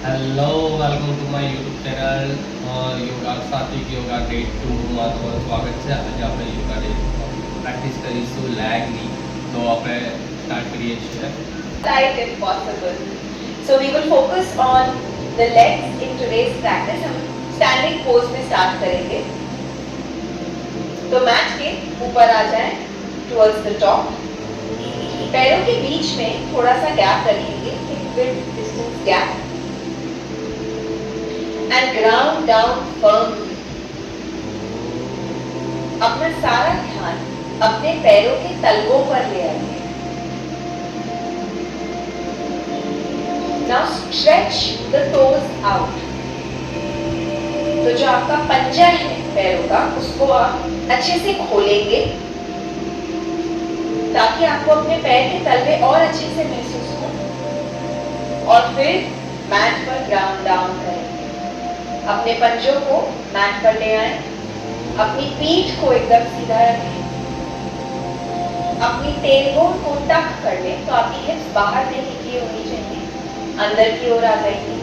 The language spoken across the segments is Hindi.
Hello welcome to my YouTube channel yoga Satvik yoga day 2 માં તમારું સ્વાગત છે. આજે આપણે યોગા ડે પ્રેક્ટિસ કરીશું લેગની. તો આપણે સ્ટાર્ટ કરીએ છીએ. Tight if possible. So we will focus on the legs in today's practice. हम standing pose में start करेंगे. तो मैट के ऊपर आ जाएं towards the top. पैरों के बीच में थोड़ा सा गैप रखेंगे, mid distance gap. And ground down firmly. अपना सारा ध्यान अपने पैरों के तलवों पर ले आइए. Now stretch the toes out. तो जो आपका पंजा है पैरों का, उसको आप अच्छे से खोलेंगे ताकि आपको अपने पैर के तलवे और अच्छे से महसूस हो. और फिर मैट पर ग्राउंड डाउन करेंगे. अपने पंजों को मैट पर ले आए. अपनी पीठ को एकदम सीधा रखें. अपनी टेलबोन को टक कर लें. तो आपकी हिप्स बाहर नहीं की होनी चाहिए, अंदर की ओर आ जाएगी.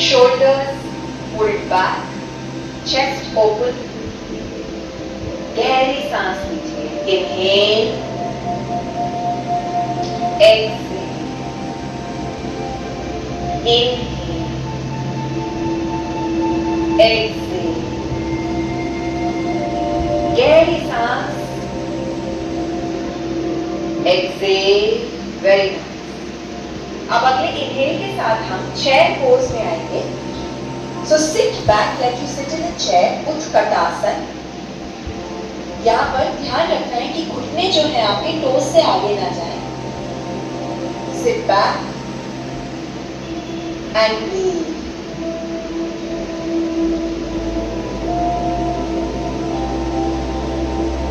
Shoulders pulled back, chest open. गहरी सांस लीजिए. Inhale, exhale, inhale, exhale. गहरी सांस, एक्सहेल. Very nice. अब अगले इनहेल के साथ हम चेयर पोज में आएंगे. So sit back like you sit in a chair, Utkatasana. यहाँ पर ध्यान रखना है कि घुटने जो है आपके टोस से आगे ना जाए. Sit back and breathe.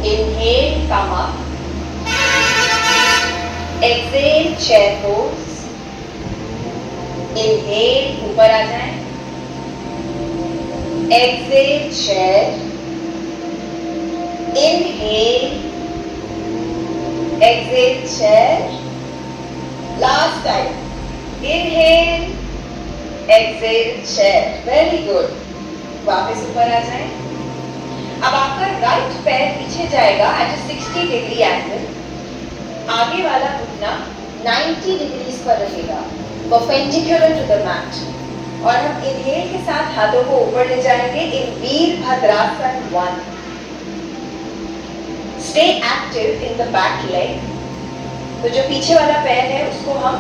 Inhale, come up. Exhale, chair pose. Inhale, ऊपर आ जाएं. Exhale, chair. Inhale, exhale, chair. Last time. Inhale, exhale, chair. Very good. वापस ऊपर आ जाएं. अब आपका राइट पैर पीछे जाएगा एट 60 डिग्री एंगल. आगे वाला घुटना 90 डिग्रीज पर रहेगा, परपेंडिकुलर टू द मैट. और हम इनहेल के साथ हाथों को ऊपर ले जाएंगे in Virabhadrasana 1. Stay active in the back leg. तो जो पीछे वाला पैर है उसको हम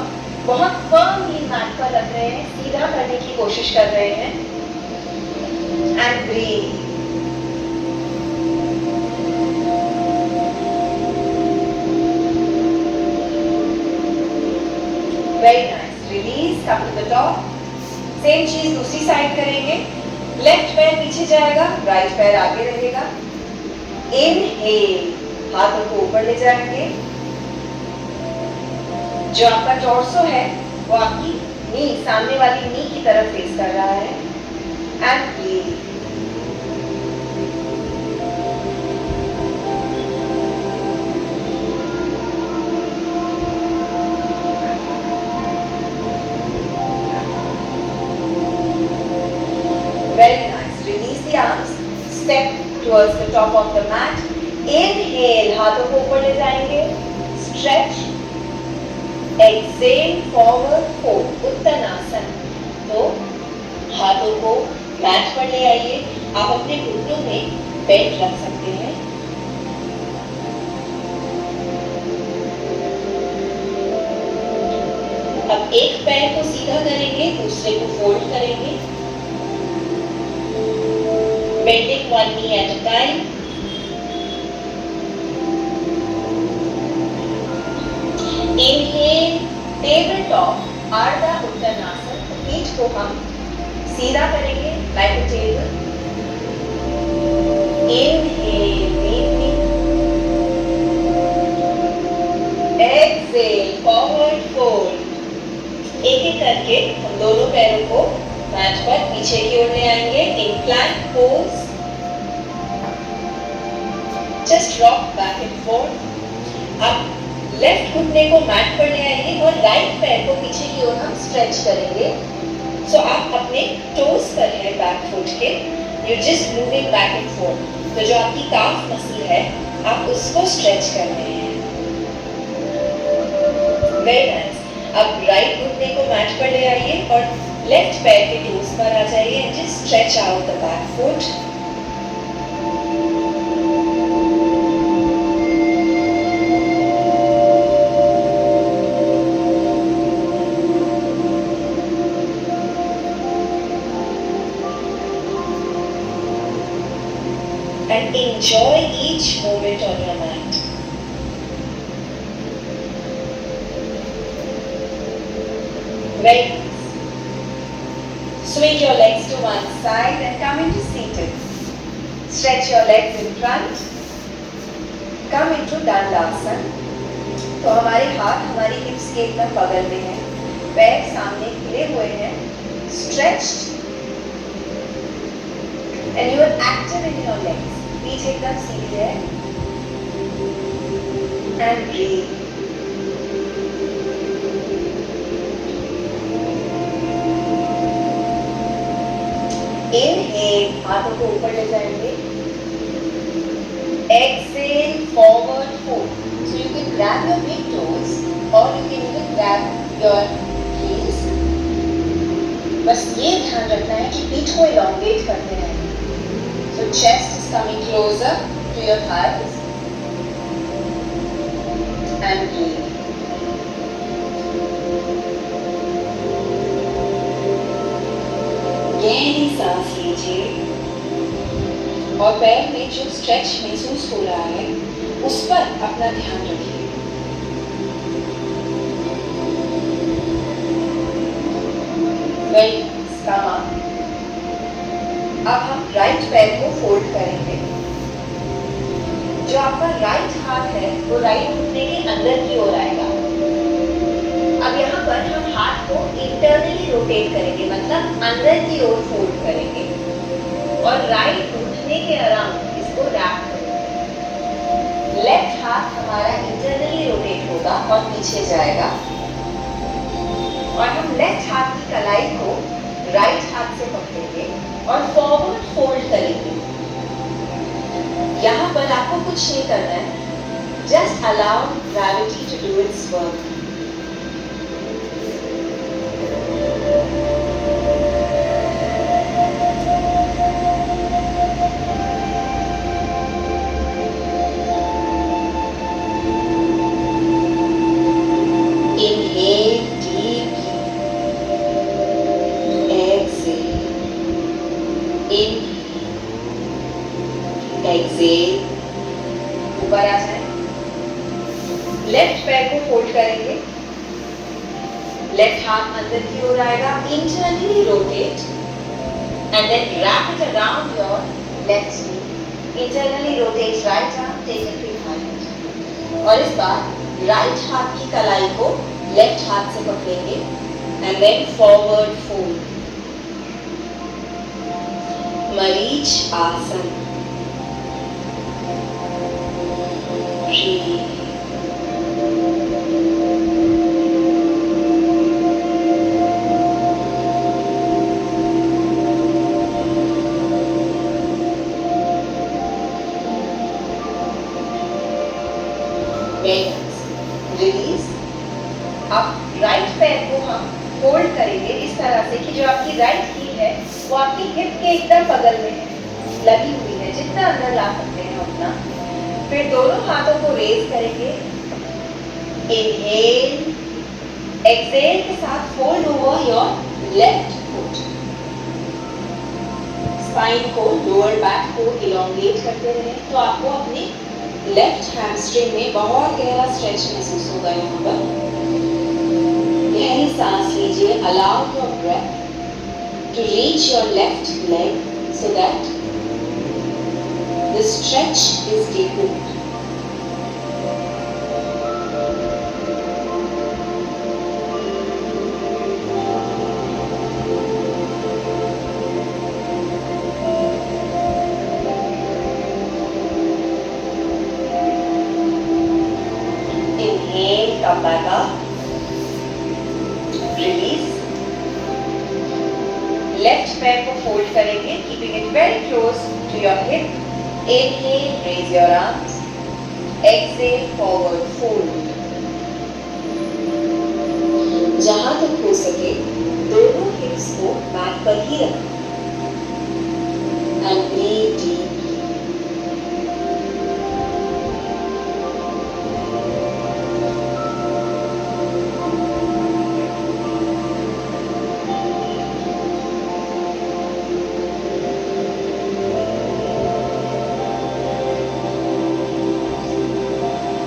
बहुत फर्मली मैट पर रख रहे हैं, सीधा करने की कोशिश कर रहे हैं. And breathe. Very nice. Release, come to the top. Same चीज दूसरी साइड करेंगे. लेफ्ट पैर पीछे जाएगा, राइट पैर आगे रहेगा. इनहेल, हाथों को ऊपर ले जाएंगे. जो आपका टॉर्सो है वो आपकी नी, सामने वाली नी की तरफ फेस कर रहा है. And breathe. Very nice. Release the arms. Step towards the top of the mat. Inhale, हाथों को ऊपर ले जाएंगे. Stretch. Exhale, forward fold. उत्तनासन. तो हाथों को मैट पर ले आइए. आप अपने घुटनों में बेल्ट रख सकते हैं. अब एक पैर को सीधा करेंगे, दूसरे को फोल्ड करेंगे. Bending one knee at a time. Inhale, tabletop, Ardha Uttanasana. पीठ को हम सीधा करेंगे like a table. Inhale deeply. Exhale, forward fold. एक एक करके हम दोनों पैरों को मैट पर पीछे की ओर ले आएंगे. In plank pose. Just rock back and forth. अब लेफ्ट घुटने को मैट पर ले आइए और राइट पैर को पीछे की ओर हम स्ट्रेच करेंगे। सो आप अपने टोज पर है बैक फुट के, you just moving back and fourth. तो जो आपकी काफ मसल है आप उसको स्ट्रेच कर रहे हैं। Very nice. अब राइट घुटने को मैट पर ले आइए और लेफ्ट पैर के टोज पर आ जाइए and just stretch out the back foot. And enjoy each moment on your mat. Very nice. Swing your legs to one side and come into seated. Stretch your legs in front. Come into Dandasana. तो हमारे हाथ हमारी हिप्स के एकदम बगल में हैं, पैर सामने खुले हुए हैं, stretched, and you are active in your legs. पीछे एकदम सीधे है and breathe. Inhale, हाथों को ऊपर ले जाएंगे. Exhale, forward fold. So you can grab your big toes or you can even grab your heels. बस ये ध्यान रखना है कि पीठ को elongate करते रहें. So chest is coming closer to your thighs and breathe. गहरी सांस लीजिए और पैर में जो स्ट्रेच महसूस हो रहा है उस पर अपना ध्यान रखिए। Very nice. Come up. अब हम राइट पैर को फोल्ड करेंगे। जो आपका राइट हाथ है वो राइट घुटने के अंदर की ओर आएगा। अब यहाँ पर हम हाथ को इंटरनली रोटेट करेंगे, मतलब अंदर की ओर फोल्ड करेंगे और राइट घुटने के अराउंड इसको रैप करेंगे। लेफ्ट हाथ हमारा इंटरनली रोटेट होगा और पीछे जाएगा और हम लेफ्ट हाथ की कलाई को राइट हाथ से पकड़ेंगे और फॉरवर्ड फोल्ड करेंगे। यहाँ पर आपको कुछ नहीं करना है, just allow gravity to do its work. Inhale deeply, exhale, inhale, exhale, ऊपर आ जाए। लेफ्ट पैर को फोल्ड करेंगे, लेफ्ट हाथ अंदर की ओर आएगा, internally rotate and then wrap it around your left knee, internally rotate right arm, take it behind और इस बार राइट हाथ की कलाई को लेफ्ट हाथ से पकड़ेंगे एंड देन फॉरवर्ड फोल्ड। मरीच आसन। Breathe. रिलीज। अब राइट पैर को हम फोल्ड करेंगे इस तरह से कि जो आपकी राइट हील है वो आपकी हिप के एकदम बगल में है, लगी हुई है, जितना अंदर ला सकते हैं उतना। फिर दोनों हाथों को रेज करेंगे, इनहेल, एक्सहेल के साथ fold over your left foot. Spine को, लोअर बैक को इलोंगेट करते रहें तो आपको अपनी लेफ्ट हैमस्ट्रिंग में बहुत गहरा स्ट्रेच महसूस होगा। यहाँ पर गहरी सांस लीजिए, allow your breath to reach your left leg so that the stretch is deepened. Inhale. back up. Release. Left पैर को fold करेंगे, keeping it very close to your hip. Inhale, raise your arms. Exhale, forward fold. जहां तक हो सके दोनों हिप्स को मैट पर ही रखें. And breathe deeply.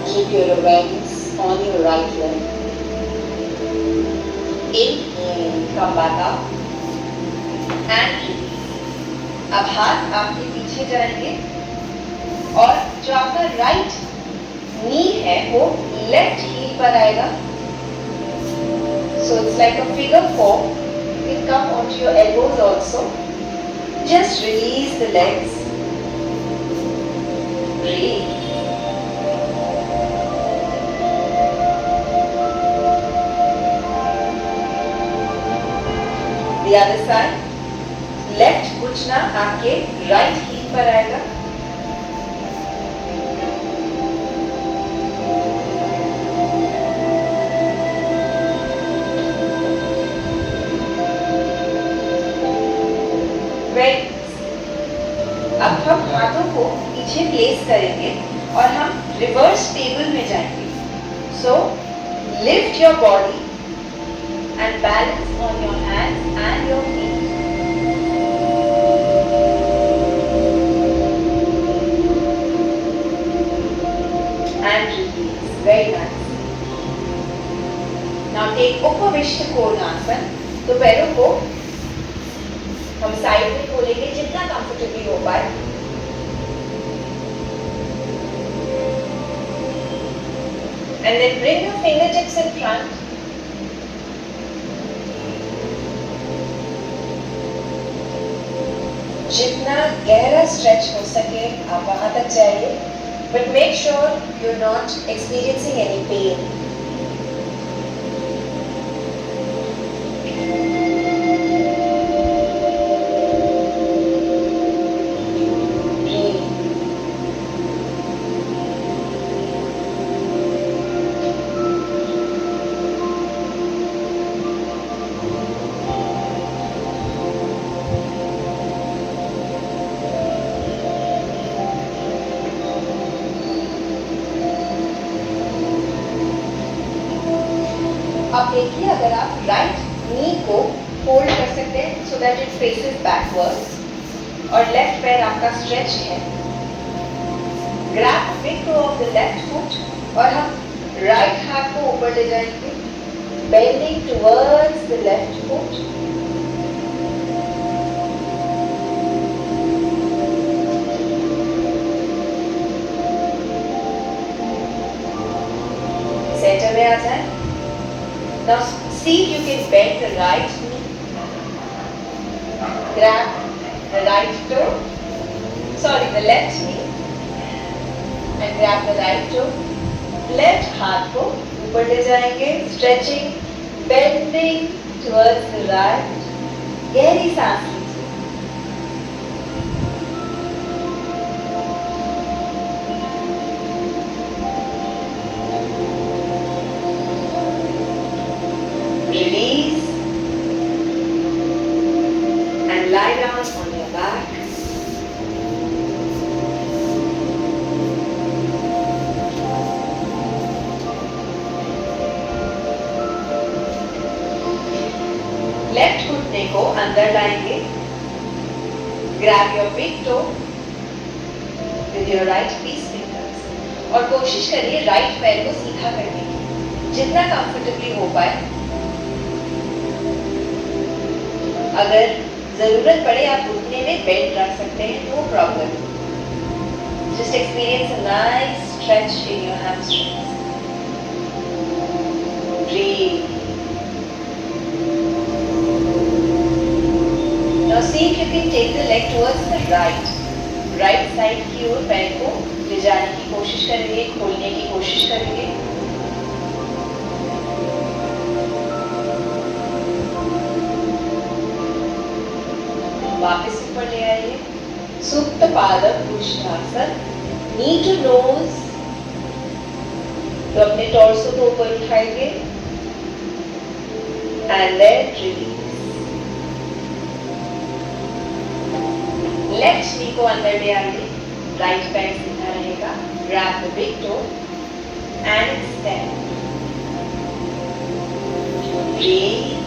Keep your awareness on your right leg. Inhale, come back up. And release. अब हाथ आपके पीछे जाएंगे और जो आपका राइट नी है वो लेफ्ट हील पर आएगा. So it's like a figure 4. You can come onto your elbows also. Just release the legs. Breathe. The other side. Left घुटना आपके राइट हील पर आएगा. अब हम हाथों को पीछे प्लेस करेंगे और हम रिवर्स टेबल में जाएंगे. So lift your body and balance on your hands and your feet. And release. Very nice. Now take Upavishta Konasana. तो पैरों को हम साइड में खोलेंगे जितना कंफर्टेबली हो पाए. And then bring your fingertips in front. जितना गहरा स्ट्रेच हो सके आप वहां तक जाइए. But make sure you're not experiencing any pain. Breathe. अब देखिए अगर आप राइट नी को फोल्ड कर सकते हैं so that it faces backwards और लेफ्ट पैर आपका स्ट्रेच है. Grab big toe of the left foot और हम राइट हाथ को ऊपर ले जाएंगे, bending towards the left foot. Centre में आ जाए. Now see if you can bend the right knee. Grab the right toe. Sorry, the left knee. And grab the right toe. Left हाथ को ऊपर ले जाएंगे. Stretching, bending towards the right. गहरी सांस लीजिए. Release and lie down on your back. Left घुटने को अंदर लाएंगे. Grab your big toe with your right peace fingers और कोशिश करिए राइट पैर को सीधा करने की जितना कंफर्टेबली हो पाए. अगर जरूरत पड़े आप घुटने में बेल्ट रख सकते हैं, no problem. Just experience a nice stretch in your hamstrings. Breathe. Now see if you can take the leg towards the right. Right side की ओर पैर को ले जाने की कोशिश करेंगे, खोलने की कोशिश करेंगे. पादप पुष्टासन, नी टू नोज, तो अपने टॉर्सो को ऊपर उठाएंगे and then release. Left knee को अंदर ले आइए, राइट पैर सीधा रहेगा, grab the big toe and extend. Breathe.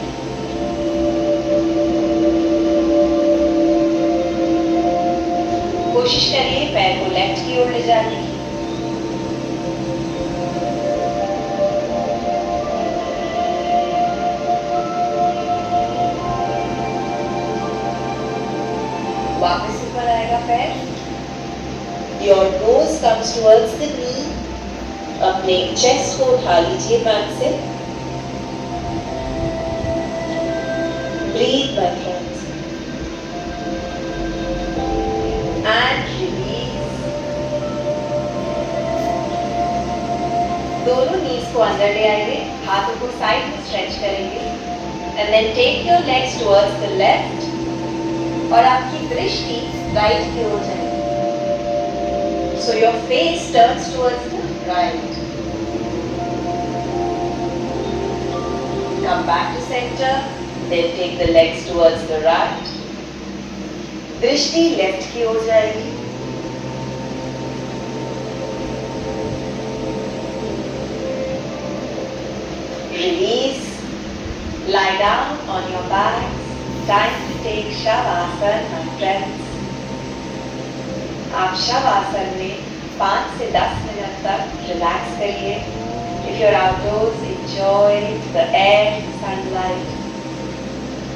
कोशिश करिए पैर को लेफ्ट की ओर ले जाने की। वापस ऊपर आएगा पैर। Your nose comes towards the knee. अपने चेस्ट को उठा लीजिए मैट से। Breathe my friends. And release. दोनों नीज को अंदर ले आएंगे, हाथों को साइड में स्ट्रेच करेंगे and then take your legs towards the left और आपकी दृष्टि राइट की ओर जाएगी। So your face turns towards the right. Come back to center, then take the legs towards the right. दृष्टि लेफ्ट की ओर जाएगी। Release. Lie down on your back. Time to take Shavasana, my friends. आप शवासन में 5 से 10 मिनट तक रिलैक्स करिए। If you're outdoors, enjoy the air, the sunlight.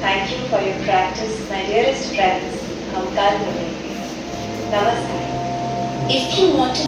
Thank you for your practice, my dearest friends. हम कल मिलेंगे। नमस्कार। If you want to